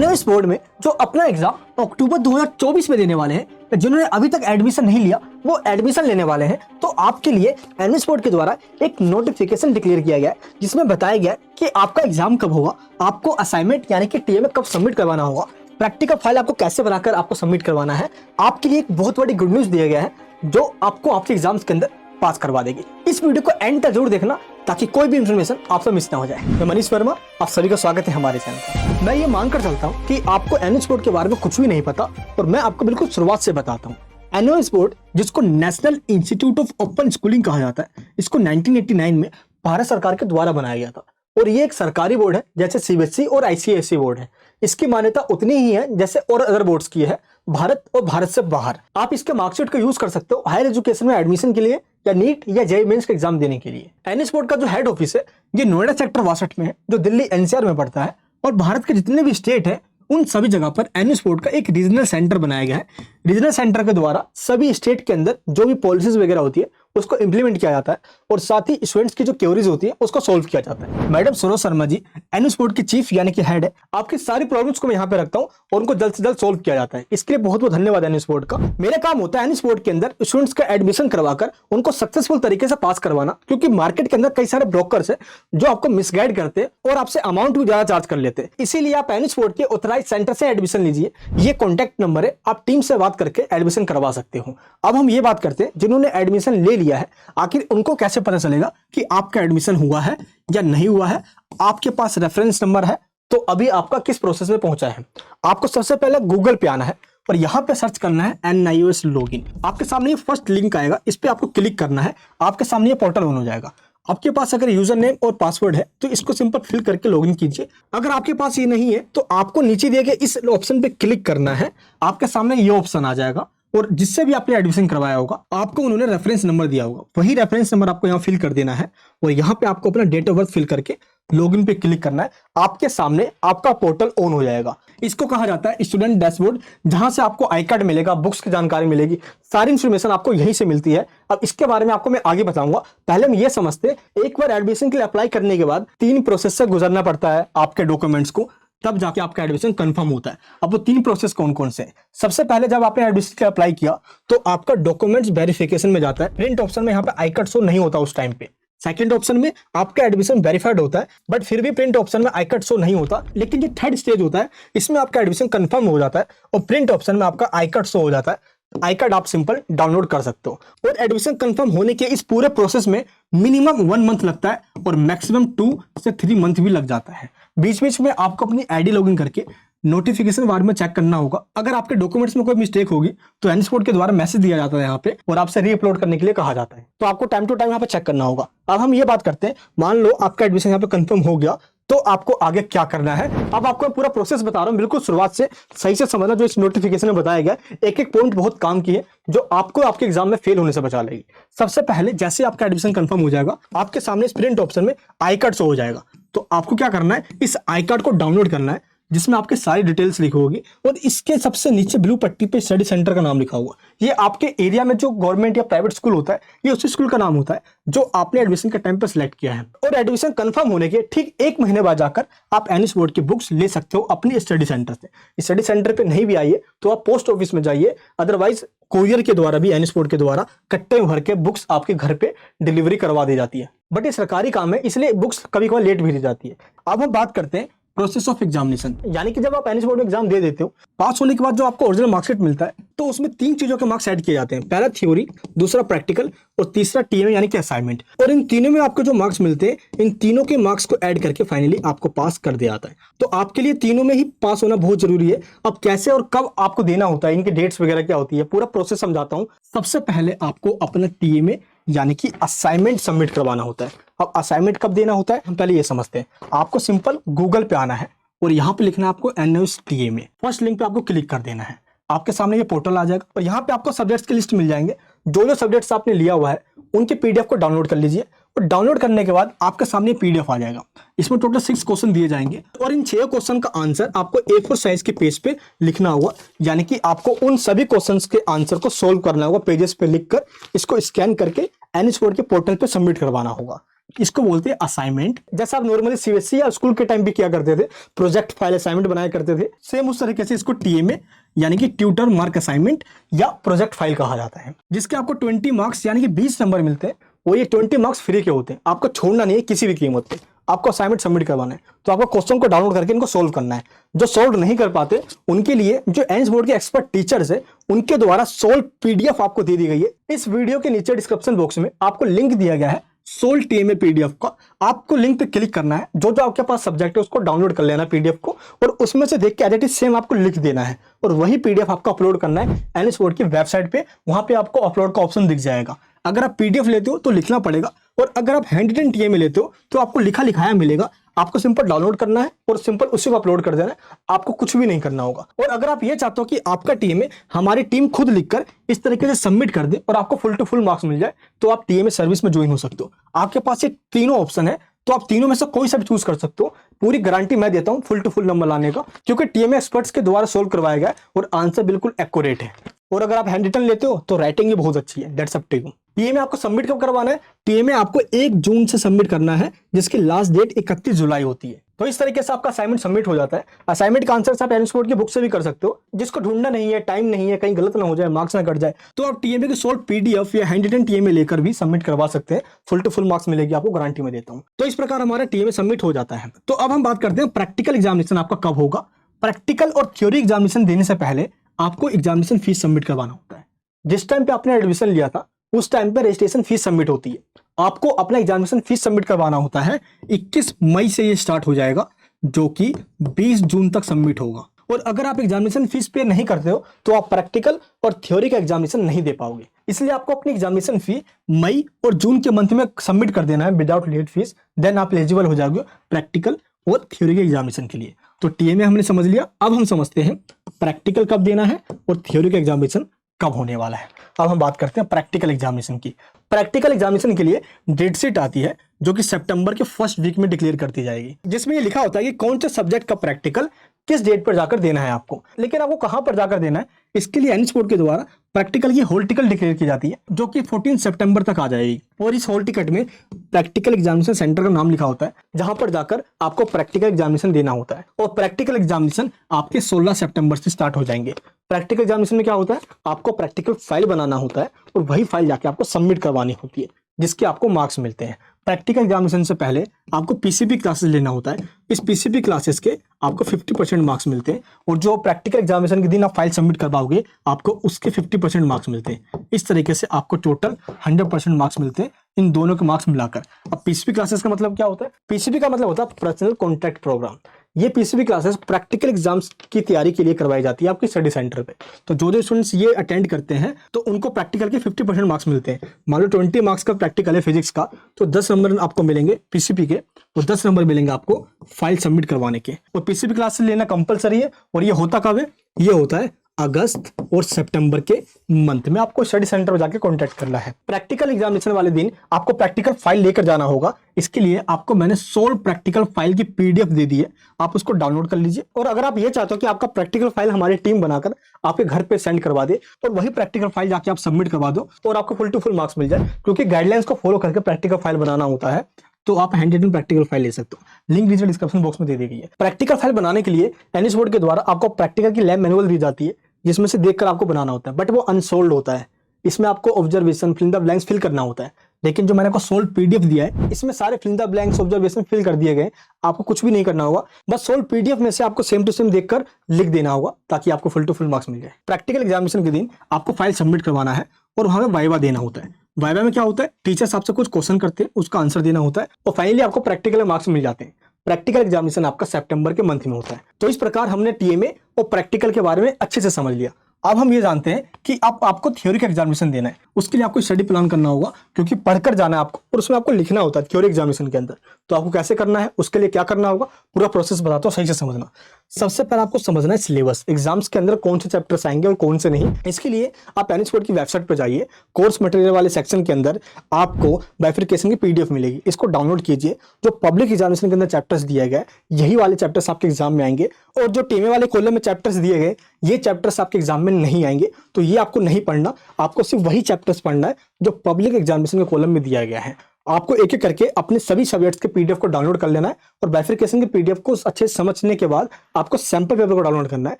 NOS board में जो अपना एग्जाम अक्टूबर 2024 में देने वाले हैं, जिन्होंने अभी तक एडमिशन नहीं लिया वो एडमिशन लेने वाले हैं, तो आपके लिए एनओएस बोर्ड के द्वारा एक नोटिफिकेशन डिक्लेयर किया गया है जिसमें बताया गया है कि आपका एग्जाम कब होगा, आपको असाइनमेंट यानी कि टीए में कब सबमिट करवाना होगा, प्रैक्टिकल फाइल आपको कैसे बनाकर आपको सबमिट करवाना है। आपके लिए एक बहुत बड़ी गुड न्यूज दिया गया है जो आपको आपके एग्जाम्स के अंदर पास करवा देगी। इस वीडियो को एंड तक जरूर देखना ताकि कोई भी इंफॉर्मेशन आपसे मिस ना हो जाए। मैं मनीष वर्मा, आप सभी का स्वागत है हमारे चैनल पर। मैं ये मानकर चलता हूँ कि आपको एनओएस बोर्ड के बारे में कुछ भी नहीं पता और मैं आपको बिल्कुल शुरुआत से बताता हूँ। एनओएस बोर्ड, जिसको national institute of open schooling कहा जाता है, इसको 1989 में भारत सरकार के द्वारा बनाया गया था और ये एक सरकारी बोर्ड है जैसे सीबीएसई और आईसीएसई बोर्ड है। इसकी मान्यता उतनी ही है जैसे और अदर बोर्ड्स की है भारत और भारत से बाहर। आप इसके मार्कशीट का यूज कर सकते हो हायर एजुकेशन में एडमिशन के लिए या नीट या जेईई मेंस का एग्जाम देने के लिए। एनओएस बोर्ड का जो हेड ऑफिस है ये नोएडा सेक्टर 62 में है, जो दिल्ली एनसीआर में पड़ता है। और भारत के जितने भी स्टेट है उन सभी जगह पर एनओएस बोर्ड का एक रीजनल सेंटर बनाया गया है। रीजनल सेंटर के द्वारा सभी स्टेट के अंदर जो भी पॉलिसीज वगैरह होती है उसको इंप्लीमेंट किया जाता है और साथ ही स्टूडेंट्स की जो क्वेरीज होती है उसको सोल्व किया जाता है। Madam Saroj Sharma ji NOS board की चीफ यानी कि हेड है। आपकी सारी प्रॉब्लम्स को मैं यहाँ पे रखता हूँ और उनको जल्द से जल्द सोल्व किया जाता है। इसके लिए बहुत बहुत धन्यवाद एनओएस बोर्ड का। मेरा काम होता है एनओएस बोर्ड के अंदर स्टूडेंट्स का एडमिशन करवाकर उनको सक्सेसफुल तरीके से पास करवाना, क्योंकि मार्केट के अंदर कई सारे ब्रोकर्स है जो आपको मिसगाइड करते हैं और आपसे अमाउंट भी ज्यादा चार्ज कर लेते हैं। इसीलिए आप एनओएस बोर्ड के ऑथराइज सेंटर से एडमिशन लीजिए। ये कॉन्टैक्ट नंबर है, आप टीम से बात करके एडमिशन करवा सकते हो। अब हम ये बात करते हैं जिन्होंने एडमिशन ले लिया है, आखिर उनको कैसे पता चलेगा कि आपका एडमिशन हुआ है या नहीं हुआ है। आपके पास रेफरेंस नंबर है तो अभी आपका किस प्रोसेस में पहुंचा है। आपको सबसे पहले गूगल पे आना है और यहां पे सर्च करना है एनआईओएस लॉगिन। आपके सामने ये फर्स्ट लिंक आएगा, इस पे आपको क्लिक करना है। आपके सामने ये पोर्टल ऑन हो जाएगा। आपके पास अगर यूजर नेम और पासवर्ड है तो इसको सिंपल फिल करके लॉगिन कीजिए। अगर आपके पास ये नहीं है तो आपको नीचे दिए गए इस ऑप्शन पे क्लिक करना है। आपके सामने ये ऑप्शन आ जाएगा और जिससे भी आपने एडमिशन करवाया होगा आपको उन्होंने रेफरेंस नंबर दिया होगा, वही रेफरेंस नंबर आपको यहाँ फिल कर देना है और यहाँ पे आपको अपना डेट ऑफ बर्थ फिल करके लॉगिन पे क्लिक करना है। आपके सामने आपका पोर्टल ऑन हो जाएगा। इसको कहा जाता है स्टूडेंट डैशबोर्ड, जहां से आपको आई कार्ड मिलेगा, बुक्स की जानकारी मिलेगी, सारी इंफॉर्मेशन आपको यहीं से मिलती है। अब इसके बारे में आपको मैं आगे बताऊंगा। पहले हम ये समझते हैं, एक बार एडमिशन के लिए अप्लाई करने के बाद 3 प्रोसेस से गुजरना पड़ता है आपके डॉक्यूमेंट्स को, तब जाके आपका एडमिशन कंफर्म होता है। अब वो 3 प्रोसेस कौन कौन से हैं? सबसे पहले जब आपने एडमिशन के अप्लाई किया तो आपका डॉक्यूमेंट्स वेरिफिकेशन में जाता है। प्रिंट ऑप्शन में यहाँ पे आई कार्ड शो नहीं होता उस टाइम पे। सेकंड ऑप्शन में आपका एडमिशन वेरीफाइड होता है, बट फिर भी प्रिंट ऑप्शन में आई कार्ड शो नहीं होता। लेकिन जो थर्ड स्टेज होता है इसमें आपका एडमिशन कंफर्म हो जाता है और प्रिंट ऑप्शन में आपका आई कार्ड शो हो जाता है। आई कार्ड आप सिंपल डाउनलोड कर सकते हो और एडमिशन कंफर्म होने के इस पूरे प्रोसेस में मिनिमम 1 मंथ लगता है और मैक्सिमम 2 से 3 मंथ भी लग जाता है। बीच बीच में आपको अपनी आईडी लॉगिन करके नोटिफिकेशन बार में चेक करना होगा। अगर आपके डॉक्यूमेंट्स में कोई मिस्टेक होगी तो एनओएस बोर्ड के द्वारा मैसेज दिया जाता है यहाँ पे और आपसे रीअपलोड करने के लिए कहा जाता है, तो आपको टाइम टू टाइम यहाँ पे चेक करना होगा। अब हम ये बात करते हैं, मान लो आपका एडमिशन यहाँ पे कंफर्म हो गया तो आपको आगे क्या करना है। अब आपको पूरा प्रोसेस बता रहा हूँ, बिल्कुल शुरुआत से सही से समझना। जो इस नोटिफिकेशन में बताया गया एक एक पॉइंट बहुत काम की है जो आपको आपके एग्जाम में फेल होने से बचा लेगी। सबसे पहले जैसे आपका एडमिशन कंफर्म हो जाएगा आपके सामने प्रिंट ऑप्शन में आई कार्ड शो हो जाएगा। तो आपको क्या करना है, इस आई कार्ड को डाउनलोड करना है जिसमें आपके सारी डिटेल्स लिखी होगी और इसके सबसे नीचे ब्लू पट्टी पे स्टडी सेंटर का नाम लिखा हुआ। ये आपके एरिया में जो गवर्नमेंट या प्राइवेट स्कूल होता है ये उसी स्कूल का नाम होता है जो आपने एडमिशन के टाइम पर सिलेक्ट किया है। और एडमिशन कंफर्म होने के ठीक 1 महीने बाद जाकर आप एनओएस बोर्ड की बुक्स ले सकते हो अपनी स्टडी सेंटर से। स्टडी सेंटर पे नहीं भी आइए तो आप पोस्ट ऑफिस में जाइए, अदरवाइज कोरियर के द्वारा भी एनओएस बोर्ड के द्वारा कट्टे भर के बुक्स आपके घर पे डिलीवरी करवा दी जाती है। बट ये सरकारी काम है इसलिए बुक्स कभी कभी लेट भी दी जाती है। अब हम बात करते हैं प्रोसेस ऑफ एग्जामिनेशन, यानी कि जब आप एनओएस बोर्ड में एग्जाम दे देते हो, पास होने के बाद जो आपको ओरिजिनल मार्कशीट मिलता है तो उसमें 3 चीजों के मार्क्स ऐड किए जाते हैं। पहला थ्योरी, दूसरा प्रैक्टिकल और तीसरा टीएमए यानी कि असाइनमेंट। और इन तीनों में आपको जो मार्क्स मिलते हैं इन तीनों के मार्क्स को ऐड करके फाइनली आपको पास कर दिया जाता है। तो आपके लिए तीनों में ही पास होना बहुत जरूरी है। अब कैसे और कब आपको देना होता है, इनकी डेट्स वगैरह क्या होती है, पूरा प्रोसेस समझाता हूँ। सबसे पहले आपको अपना टीएमए यानी कि असाइनमेंट सबमिट करवाना होता है। अब असाइनमेंट कब देना होता है हम पहले ये समझते हैं। आपको सिंपल गूगल पे आना है और यहाँ पे लिखना है आपको एनओएस टीएमए। फर्स्ट लिंक पे आपको क्लिक कर देना है। आपके सामने ये पोर्टल आ जाएगा और यहाँ पे आपको सब्जेक्ट्स की लिस्ट मिल जाएंगे। जो सब्जेक्ट्स आपने लिया हुआ है उनके पीडीएफ को डाउनलोड कर लीजिए और डाउनलोड करने के बाद आपके सामने पीडीएफ आ जाएगा। इसमें टोटल 6 क्वेश्चन दिए जाएंगे और इन 6 क्वेश्चन का आंसर आपको A4 साइज के पेज पे लिखना होगा, यानी कि आपको उन सभी क्वेश्चंस के आंसर को सोल्व करना होगा पेजेस पे लिखकर। इसको स्कैन करके एनओएस बोर्ड के पोर्टल पे सबमिट करवाना होगा। इसको बोलते हैं असाइनमेंट। जैसा आप नॉर्मली सीबीएसई या स्कूल के टाइम भी किया करते थे, प्रोजेक्ट फाइल असाइनमेंट बनाया करते थे, सेम उस तरीके से इसको टीएमए यानी कि ट्यूटर मार्क असाइनमेंट या प्रोजेक्ट फाइल कहा जाता है, जिसके आपको 20 मार्क्स यानी कि 20 नंबर मिलते हैं। वो ये 20 मार्क्स फ्री के होते हैं, आपको छोड़ना नहीं है किसी भी कीमत पे। आपको असाइनमेंट सबमिट करवाना है तो आपको क्वेश्चन को डाउनलोड करके इनको सोल्व करना है। जो सोल्व नहीं कर पाते उनके लिए जो एनएस बोर्ड के एक्सपर्ट टीचर्स है उनके द्वारा सोल्व पीडीएफ आपको दे दी गई है। इस वीडियो के नीचे डिस्क्रिप्शन बॉक्स में आपको लिंक दिया गया है सोल्व टीएमए पीडीएफ का। आपको लिंक पे क्लिक करना है, जो जो आपके पास सब्जेक्ट है उसको डाउनलोड कर लेना पीडीएफ को, और उसमें से देख के एज इट इज सेम आपको लिख देना है, और वही पीडीएफ आपको अपलोड करना है एनएस बोर्ड की वेबसाइट पे। वहां पे आपको अपलोड का ऑप्शन दिख जाएगा। अगर आप पीडीएफ लेते हो तो लिखना पड़ेगा, और अगर आप हैंड रिटन टीएमए लेते हो तो आपको लिखा लिखाया मिलेगा। आपको सिंपल डाउनलोड करना है और सिंपल उसी को अपलोड कर देना है, आपको कुछ भी नहीं करना होगा। और अगर आप ये चाहते हो कि आपका टीएमए हमारी टीम खुद लिखकर इस तरीके से सबमिट कर दे और आपको फुल टू फुल मार्क्स मिल जाए, तो आप टीएमए सर्विस में ज्वाइन हो सकते हो। आपके पास ये तीनों ऑप्शन है, तो आप तीनों में से कोई सा भी चूज कर सकते हो। पूरी गारंटी मैं देता हूं फुल टू फुल नंबर लाने का, क्योंकि टीएमए एक्सपर्ट्स के द्वारा सोल्व करवाया गया और आंसर बिल्कुल एक्यूरेट है। और अगर आप हैंड रिटन लेते हो तो राइटिंग भी बहुत अच्छी है, that's up to you. TMA आपको सबमिट कब करवाना है? टीएमए आपको 1 जून से सबमिट करना है, जिसकी लास्ट डेट 31 जुलाई होती है। तो इस तरीके से आपका असाइनमेंट सबमिट हो जाता है। असाइनमेंट का आंसर आप एनएस बोर्ड की बुक से भी कर सकते हो। जिसको ढूंढना नहीं है, टाइम नहीं है, कहीं गलत ना हो जाए, मार्क्स ना कट जाए, तो आप टीएमए के सोल्व पीडीएफ या हैंड रिटन टीएमए लेकर भी सबमिट करवा सकते हैं। फुल टू फुल मार्क्स मिलेगी आपको, गारंटी में देता हूं। तो इस प्रकार हमारा टीएमए सबमिट हो जाता है। तो अब हम बात करते हैं प्रैक्टिकल एग्जामिनेशन आपका कब होगा। प्रैक्टिकल और थ्योरी एग्जामिनेशन देने से पहले आपको एग्जामिनेशन फीस सबमिट करवाना होता है। जिस टाइम पे आपने एडमिशन लिया था उस टाइम पे रजिस्ट्रेशन फीस सबमिट होती है। आपको अपना एग्जामिनेशन फीस सबमिट करवाना होता है। 21 मई से ये स्टार्ट हो जाएगा, जो कि 20 जून तक सबमिट होगा। और अगर आप एग्जामिनेशन फीस पे नहीं करते हो तो आप प्रैक्टिकल और थ्योरी का एग्जामिनेशन नहीं दे पाओगे। इसलिए आपको अपनी एग्जामिनेशन फी मई और जून के मंथ में सबमिट कर देना है विदाउट लेट फीस। देन आप एलिजिबल हो जाओगे प्रैक्टिकल और थ्योरी के एग्जामिनेशन के लिए। तो टीएमए हमने समझ लिया। अब हम समझते हैं प्रैक्टिकल कब देना है और थ्योरी का एग्जामिनेशन कब होने वाला है। अब हम बात करते हैं प्रैक्टिकल एग्जामिनेशन की। प्रैक्टिकल एग्जामिनेशन के लिए डेट शीट आती है, जो कि सितंबर के फर्स्ट वीक में डिक्लेयर करती जाएगी, जिसमें ये लिखा होता है कि कौन से सब्जेक्ट का प्रैक्टिकल किस डेट पर जाकर देना है आपको। लेकिन आपको कहां पर जाकर देना है, इसके लिए एनएस बोर्ड के द्वारा प्रैक्टिकल की हॉल टिकट डिक्लेयर की जाती है, जो कि 14 सितंबर तक आ जाएगी। और इस हॉल टिकट में प्रैक्टिकल एग्जामिनेशन सेंटर का नाम लिखा होता है, जहां पर जाकर आपको प्रैक्टिकल एग्जामिनेशन देना होता है। और प्रैक्टिकल एग्जामिनेशन आपके 16 सितंबर से स्टार्ट हो जाएंगे। प्रैक्टिकल एग्जामिनेशन में क्या होता है, आपको प्रैक्टिकल फाइल बनाना होता है और वही फाइल जाके आपको सबमिट करवानी होती है, जिसके आपको मार्क्स मिलते हैं। प्रैक्टिकल एग्जामिनेशन से पहले आपको पीसीपी क्लासेस लेना होता है। इस पीसीपी क्लासेस के आपको 50% मार्क्स मिलते हैं, और जो प्रैक्टिकल एग्जामिनेशन के दिन आप फाइल सबमिट करवाओगे आपको उसके 50% मार्क्स मिलते हैं। इस तरीके से आपको टोटल 100% मार्क्स मिलते हैं, इन दोनों के मार्क्स मिलाकर। अब पीसीपी क्लासेस का मतलब क्या होता है? पीसीपी का मतलब होता है पर्सनल कॉन्ट्रैक्ट प्रोग्राम। ये पीसीपी क्लासेस प्रैक्टिकल एग्जाम्स की तैयारी के लिए करवाई जाती है आपके स्टडी सेंटर पे। तो जो स्टूडेंट्स ये अटेंड करते हैं तो उनको प्रैक्टिकल के 50% मार्क्स मिलते हैं। मान लो 20 मार्क्स का प्रैक्टिकल है फिजिक्स का, तो 10 नंबर आपको मिलेंगे पीसीपी के, और 10 नंबर मिलेंगे आपको फाइल सबमिट करवाने के। और पीसीपी क्लासेस लेना कंपलसरी है। और ये होता कब है? ये होता है अगस्त और सितंबर के मंथ में। आपको स्टडी सेंटर में जाकर कांटेक्ट करना है। प्रैक्टिकल एग्जामिनेशन वाले दिन आपको प्रैक्टिकल फाइल लेकर जाना होगा। इसके लिए आपको मैंने 16 प्रैक्टिकल फाइल की पीडीएफ दे दी है, आप उसको डाउनलोड कर लीजिए। और अगर आप ये चाहते हो कि आपका प्रैक्टिकल फाइल हमारी टीम बनाकर आपके घर पे सेंड करवा दे और वही प्रैक्टिकल फाइल जाके आप सबमिट करवा दो और आपको फुल टू फुल मार्क्स मिल जाए, क्योंकि गाइडलाइंस को फॉलो करके प्रैक्टिकल फाइल बनाना होता है, तो आप हैंड रिटन प्रैक्टिकल फाइल ले सकते हो। लिंक नीचे डिस्क्रिप्शन बॉक्स में दे दी गई है। प्रैक्टिकल फाइल बनाने के लिए एनएस बोर्ड के द्वारा आपको प्रैक्टिकल की लैब मैनुअल दी जाती है, जिसमें से देखकर आपको बनाना होता है, बट वो अनसोल्ड होता है। इसमें आपको observation fill the blanks fill करना होता है। लेकिन जो मैंने आपको सोल्ड पीडीएफ दिया है, इसमें सारे fill the blanks observation fill कर दिए गए। आपको कुछ भी नहीं करना होगा, बस सोल्ड पीडीएफ में से आपको सेम टू सेम देखकर लिख देना होगा, ताकि आपको फुल टू फुल मार्क्स मिल जाए। प्रैक्टिकल एग्जामिनेशन के दिन आपको फाइल सबमिट करवाना है और वहां में वाइवा देना होता है। वाइवा में क्या होता है, टीचर्स आपसे कुछ क्वेश्चन करते हैं, उसका आंसर देना होता है, और फाइनली आपको प्रैक्टिकल मार्क्स मिल जाते हैं। प्रैक्टिकल एग्जामिनेशन आपका सितंबर के मंथ में होता है। तो इस प्रकार हमने टीएमए और प्रैक्टिकल के बारे में अच्छे से समझ लिया। अब हम ये जानते हैं कि आपको थ्योरी का एग्जामिनेशन देना है। उसके लिए आपको स्टडी प्लान करना होगा, क्योंकि पढ़कर जाना है आपको, और उसमें आपको लिखना होता है थ्योरी एग्जामिनेशन के अंदर। तो आपको कैसे करना है, उसके लिए क्या करना होगा, पूरा प्रोसेस बताता हूं, सही से समझना। सबसे पहले आपको समझना है सिलेबस, एग्जाम्स के अंदर कौन से चैप्टर्स आएंगे और कौन से नहीं। इसके लिए आप एनएस बोर्ड की वेबसाइट पर जाइए। कोर्स मटेरियल वाले सेक्शन के अंदर आपको बाइफरकेशन की पीडीएफ मिलेगी, इसको डाउनलोड कीजिए। जो पब्लिक एग्जामिनेशन के अंदर चैप्टर्स दिए गए, यही वाले चैप्टर्स आपके एग्जाम में आएंगे, और जो टीएमए वाले कॉलम में चैप्टर्स दिए गए, ये चैप्टर्स आपके एग्जाम में नहीं आएंगे। तो ये आपको नहीं पढ़ना, आपको सिर्फ वही चैप्टर्स पढ़ना है जो पब्लिक एग्जामिनेशन के कॉलम में दिया गया है। आपको एक एक करके अपने सभी सब्जेक्ट्स के पीडीएफ को डाउनलोड कर लेना है और बाइफरकेशन के पीडीएफ को अच्छे से समझने के बाद आपको सैंपल पेपर को डाउनलोड करना है।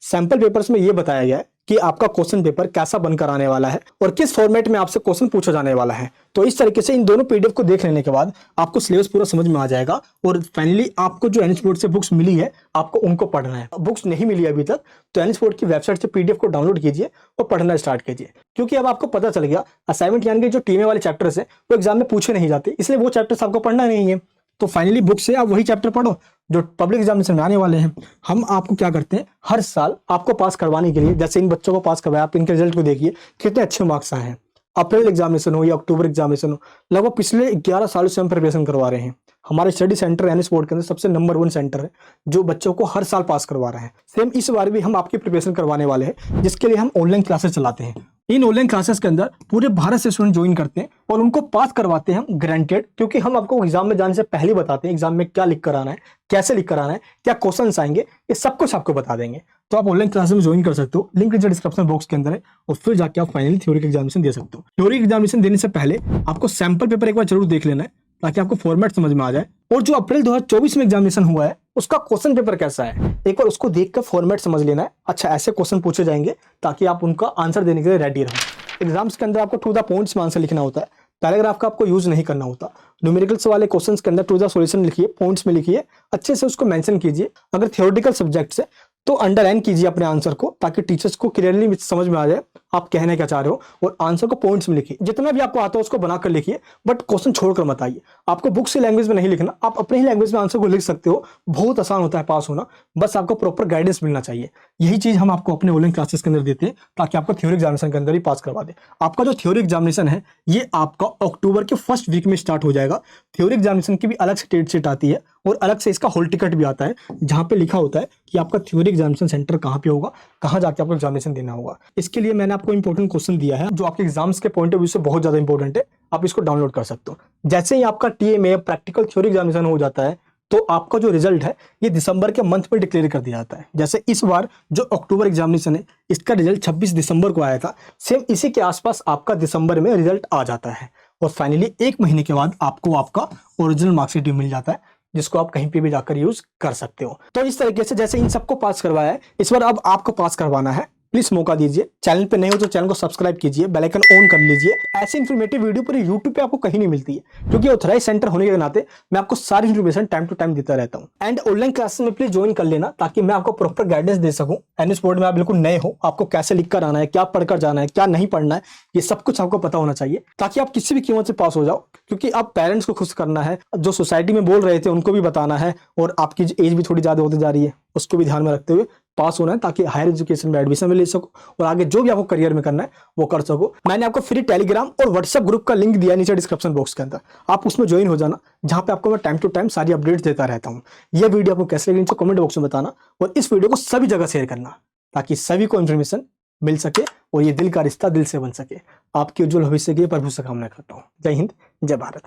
सैंपल पेपर्स में ये बताया गया है कि आपका क्वेश्चन पेपर कैसा बनकर आने वाला है और किस फॉर्मेट में आपसे क्वेश्चन पूछा जाने वाला है। तो इस तरीके से इन दोनों पीडीएफ को देख लेने के बाद आपको सिलेबस पूरा समझ में आ जाएगा और फाइनली आपको जो एनएच बोर्ड से बुक्स मिली है आपको उनको पढ़ना है। बुक्स नहीं मिली अभी तक तो एनएच बोर्ड की वेबसाइट से पीडीएफ को डाउनलोड कीजिए और पढ़ना स्टार्ट कीजिए, क्योंकि अब आपको पता चल गया असाइनमेंट यानी कि जो टीमे वाले चैप्टर्स है वो एग्जाम में पूछे नहीं जाते, इसलिए वो चैप्टर्स आपको पढ़ना नहीं है। तो फाइनली बुक से आप वही चैप्टर पढ़ो जो पब्लिक एग्जामिनेशन में आने वाले हैं। हम आपको क्या करते हैं, हर साल आपको पास करवाने के लिए, जैसे इन बच्चों को पास करवाया, आप इनके रिजल्ट को देखिए कितने अच्छे मार्क्स आए हैं। अप्रैल एग्जामिनेशन हो या अक्टूबर एग्जामिनेशन हो, लगभग पिछले 11 सालों से हम प्रिपरेशन करवा रहे हैं। हमारे स्टडी सेंटर एनएस बोर्ड के अंदर सबसे नंबर 1 सेंटर है जो बच्चों को हर साल पास करवा रहे हैं। सेम इस बार भी हम आपकी प्रिपरेशन करवाने वाले हैं, जिसके लिए हम ऑनलाइन क्लासेस चलाते हैं। इन ऑनलाइन क्लासेस के अंदर पूरे भारत से स्टूडेंट ज्वाइन करते हैं और उनको पास करवाते हैं हम ग्रांटेड, क्योंकि हम आपको एग्जाम में जाने से पहले बताते हैं एग्जाम में क्या लिख कर आना है, कैसे लिख कर आना है, क्या क्वेश्चंस आएंगे, ये सब कुछ आपको बता देंगे। तो आप ऑनलाइन क्लासेस में ज्वाइन कर सकते हो, लिंक नीचे डिस्क्रिप्शन बॉक्स के अंदर है और फिर जाके आप फाइनली थ्योरी एग्जामिनेशन दे सकते हो। थ्योरी एग्जामिनेशन देने से पहले आपको सैंपल पेपर एक बार जरूर देख लेना है ताकि आपको फॉर्मेट समझ में आ जाए, और जो अप्रैल 2024 में एग्जामिनेशन हुआ है उसका क्वेश्चन पेपर कैसा है एक बार उसको देखकर फॉर्मेट समझ लेना है। अच्छा, ऐसे क्वेश्चन पूछे जाएंगे ताकि आप उनका आंसर देने के लिए रेडी रहो। एग्जाम्स के अंदर आपको टू द पॉइंट्स में आंसर लिखना होता है, पैराग्राफ का आपको यूज नहीं करना होता। न्यूमेरिकल्स वाले क्वेश्चंस के अंदर टू द सॉल्यूशन लिखिए, पॉइंट्स में लिखिए, अच्छे से उसको मेंशन कीजिए। अगर थियोरेटिकल सब्जेक्ट्स है तो अंडरलाइन कीजिए अपने आंसर को ताकि टीचर्स को क्लियरली समझ में आ जाए आप कहने क्या चाह रहे हो, और आंसर को पॉइंट्स में लिखिए। जितना भी आपको आता है उसको बनाकर लिखिए, बट क्वेश्चन छोड़कर मत आइए। आपको बुक से लैंग्वेज में नहीं लिखना, आप अपने ही लैंग्वेज में आंसर को लिख सकते हो, बहुत आसान होता है पास होना, बस आपको प्रॉपर गाइडेंस मिलना चाहिए। यही चीज हम आपको अपने ऑनलाइन क्लासेस के अंदर देते हैं ताकि आपको थ्योरी एग्जामिनेशन के अंदर ही पास करवा दे। आपका जो थ्योरी एग्जामिनेशन है ये आपका अक्टूबर के फर्स्ट वीक में स्टार्ट हो जाएगा। थ्योरी एग्जामिनेशन की भी अलग से डेट शीट आती है और अलग से इसका हॉल टिकट भी आता है, जहां पे लिखा होता है कि आपका थ्योरी एग्जामिनेशन सेंटर कहां पे होगा, कहां जाके आपको एग्जामिनेशन देना होगा। इसके लिए मैंने आपको इंपॉर्टेंट क्वेश्चन दिया है जो आपके एग्जाम्स के पॉइंट ऑफ व्यू से बहुत ज्यादा इंपॉर्टेंट है, आप इसको डाउनलोड कर सकते हो। जैसे ही आपका टीएमए प्रैक्टिकल थ्योरी एग्जामिनेशन हो जाता है तो आपका जो रिजल्ट है ये दिसंबर के मंथ में डिक्लेयर कर दिया जाता है। जैसे इस बार जो अक्टूबर एग्जामिनेशन है इसका रिजल्ट 26 दिसंबर को आया था, सेम इसी के आसपास आपका दिसंबर में रिजल्ट आ जाता है और फाइनली 1 महीने के बाद आपको आपका ओरिजिनल मार्कशीट भी मिल जाता है, जिसको आप कहीं पे भी जाकर यूज कर सकते हो। तो इस तरीके से जैसे इन सबको पास करवाया है, इस बार अब आपको पास करवाना है। प्लीज मौका दीजिए, चैनल पे नए हो तो चैनल को सब्सक्राइब कीजिए, बेल आइकन ऑन कर लीजिए। ऐसी इन्फॉर्मेटिव वीडियो पूरी यूट्यूब पे आपको कहीं नहीं मिलती है, क्योंकि ऑथराइज सेंटर होने के नाते मैं आपको सारी इन्फॉर्मेशन टाइम टू टाइम देता रहता हूँ। एंड ऑनलाइन क्लासेस में प्लीज ज्वाइन कर लेना ताकि मैं आपको प्रॉपर गाइडेंस दे सकूं। एनएस बोर्ड में आप बिल्कुल नए हो, आपको कैसे लिख कर आना है, क्या पढ़कर जाना है, क्या नहीं पढ़ना है, ये सब कुछ आपको पता होना चाहिए ताकि आप किसी भी कीमत से पास हो जाओ। क्योंकि आप पेरेंट्स को खुश करना है, जो सोसाइटी में बोल रहे थे उनको भी बताना है, और आपकी एज भी थोड़ी ज्यादा होती जा रही है उसको भी ध्यान में रखते हुए पास होना है ताकि हायर एजुकेशन में एडमिशन में ले सको और आगे जो भी आपको करियर में करना है वो कर सको। मैंने आपको फ्री टेलीग्राम और व्हाट्सएप ग्रुप का लिंक दिया नीचे डिस्क्रिप्शन बॉक्स के अंदर, आप उसमें ज्वाइन हो जाना, जहां पे आपको मैं टाइम टू टाइम सारी अपडेट्स देता रहता हूं। ये वीडियो आपको कैसे लगी नीचे कमेंट बॉक्स में बताना, और इस वीडियो को सभी जगह शेयर करना ताकि सभी को इन्फॉर्मेशन मिल सके और ये दिल का रिश्ता दिल से बन सके। आपके उज्जवल भविष्य की प्रभु से कामना करता हूँ। जय हिंद, जय भारत।